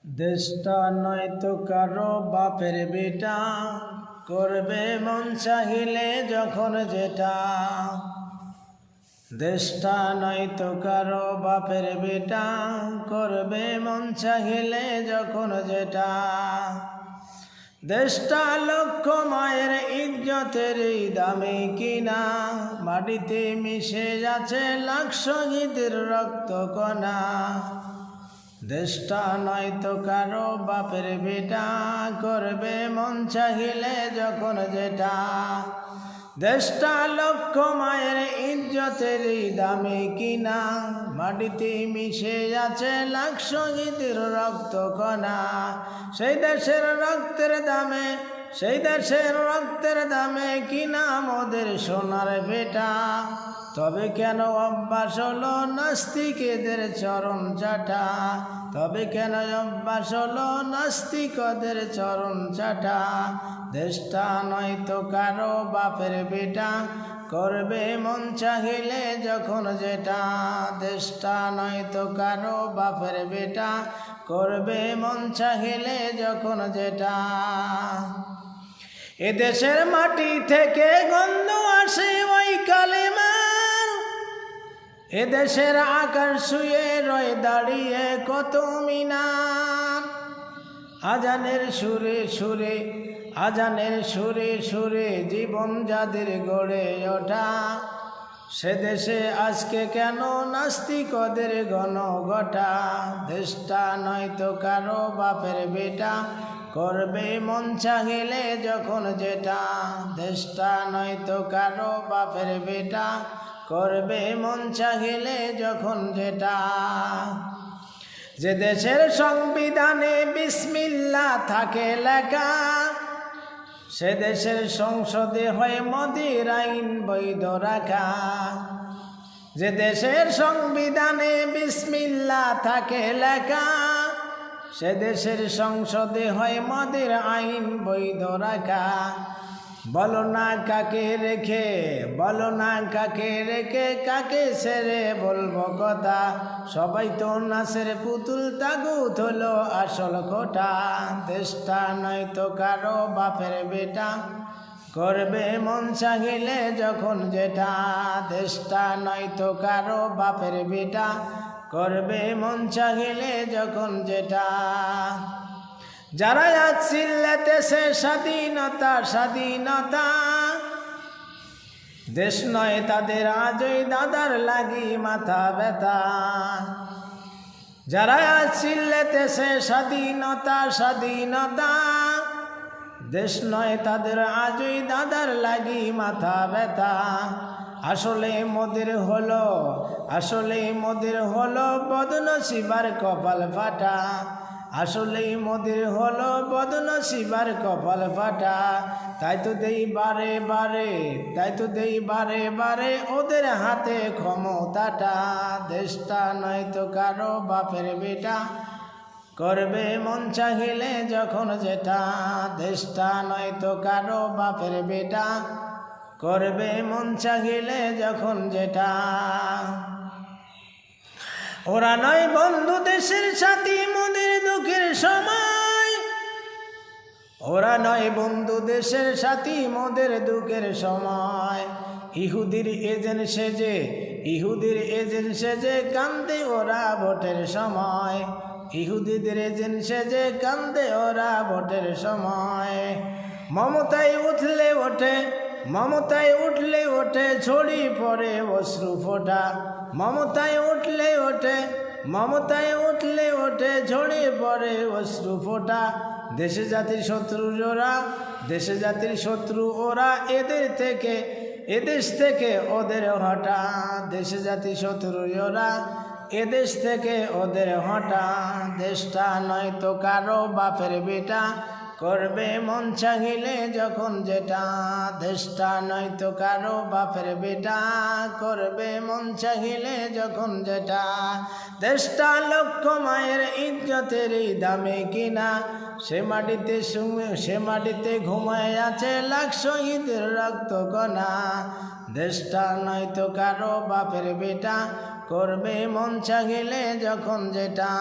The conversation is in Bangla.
দেশটা নয়তো কারো বাপের বেটা, করবে মন চাহিলে যখন যেটা। দেশটা নয়তো কারো বাপের বেটা, করবে মন চাহিলে যখন যেটা। দেশটা লক্ষ মায়ের ইজ্জতের দামে কিনা, মাটিতে মিশে যাচ্ছে লাখ শহীদের রক্ত কণা। দেশটা নয়তো কারো বাপের বেটা, করবে মন চাহিলে যখন যেটা। দেশটা লক্ষ মায়ের ইজ্জতের দামে কিনা, মাটিতে মিশে আছে লাখ শহীদের রক্ত কণা। সেই দেশের রক্তের দামে, সেই দেশের রক্তের দামে কিনা মোদের সোনার বেটা। তবে কেন অভ্যাস হলো নাস্তিকদের চরণ চাটা, তবে কেন অভ্যাস হলো নাস্তিকদের চরণ চাটা। দেশটা নয়তো কারো বাপের বেটা, করবে মন চাহিলে যখন যেটা। দেশটা নয়তো কারো বাপের বেটা, করবে মন চাহিলে যখন যেটা। এ দেশের মাটি থেকে গন্ধ আসে ওই কালেমার, এ দেশের আকাশ শুয়ে রয়ে দাঁড়িয়ে কত মিনার। আজানের সুরে সুরে, আজানের সুরে সুরে জীবন যাদের গড়ে ওঠা। সে দেশে আজকে কেন নাস্তিকদের গণগটা। দেশটা নয়তো কারো বাপের বেটা, করবে মন চাহিলে যখন যেটা। দেশটা নয়তো কারো বাপের বেটা, করবে মন চাহিলে যখন যেটা। যে দেশের সংবিধানে বিসমিল্লাহ থাকে লেখা, সে দেশের সংসদে হয় মদের আইন বৈধ রাখা। যে দেশের সংবিধানে বিসমিল্লাহ থাকে লেখা, সে দেশের সংসদে হয় মদের আইন বৈধ রাখা। বলো না কাকে রেখে, বলো না কাকে রেখে, কাকে ছেড়ে বলবো কথা। সবাই তো নাচের পুতুল, তাগুত হলো আসল খোটা। দেশটা নয়তো কারো বাপের বেটা, করবে মন চাহিলে যখন যেটা। দেশটা নয়তো কারো বাপের বেটা, করবে মন চাহিলে যখন যেটা। যারা আজ চিল্লাতেছে স্বাধীনতা স্বাধীনতা, দেশ নয় তাদের আজই দাদার লাগি মাথা ব্যথা। যারা আজ চিল্লাতেছে স্বাধীনতা স্বাধীনতা, দেশ নয় তাদের আজই দাদার লাগি মাথা ব্যথা। আসলে মোদের হলো, আসলে মোদের হলো বদনসিবার কপাল ফাটা। আসলেই মোদের হলো বদনসিবার কপাল ফাটা। তাই তো দেই বারে বারে, তাই তো দেই বারে বারে ওদের হাতে ক্ষমতাটা। দেশটা নয়তো কারো বাপের বেটা, করবে মন চাহিলে যখন যেটা। দেশটা নয়তো কারো বাপের বেটা, করবে মন চাহিলে যখন যেটা। ওরা নয় বন্ধু দেশের সাথী মোদের দুঃখের সময়, ওরা নয় বন্ধু দেশের সাথী মোদের দুঃখের সময়। ইহুদির এজেন্ট সেজে, ইহুদির এজেন্ট সেজে কান্দে ওরা ভোটের সময়। ইহুদিদের এজেন্ট সেজে কান্দে ওরা ভোটের সময়। মমতায় উঠলে ওঠে, মমতায় উঠলে ওঠে ছড়ি পড়ে অশ্রু ফোঁটা। মমতায় উঠলে ওঠে, মমতায় উঠলে ওঠে ঝরে পড়ে অশ্রু ফোঁটা। দেশে জাতির শত্রু ওরা, দেশে জাতির শত্রু ওরা, এদের থেকে এদেশ থেকে ওদের হটা। দেশে জাতির শত্রু ওরা, এদেশ থেকে ওদের হটা। দেশটা নয়তো কারো বাপের বেটা, করবে মন চাহিলে যখন যেটা। দেশটা নয়তো কারো বাপের বেটা, করবে মন চাহিলে যখন যেটা। দেশটা লক্ষ মায়ের ইজ্জতের দামে কিনা, সে মাটিতে সে মাটিতে ঘুমায় আছে লাখ শহীদের রক্ত কণা। দেশটা নয়তো কারো বাপের বেটা, করবে মন চাহিলে যখন যেটা।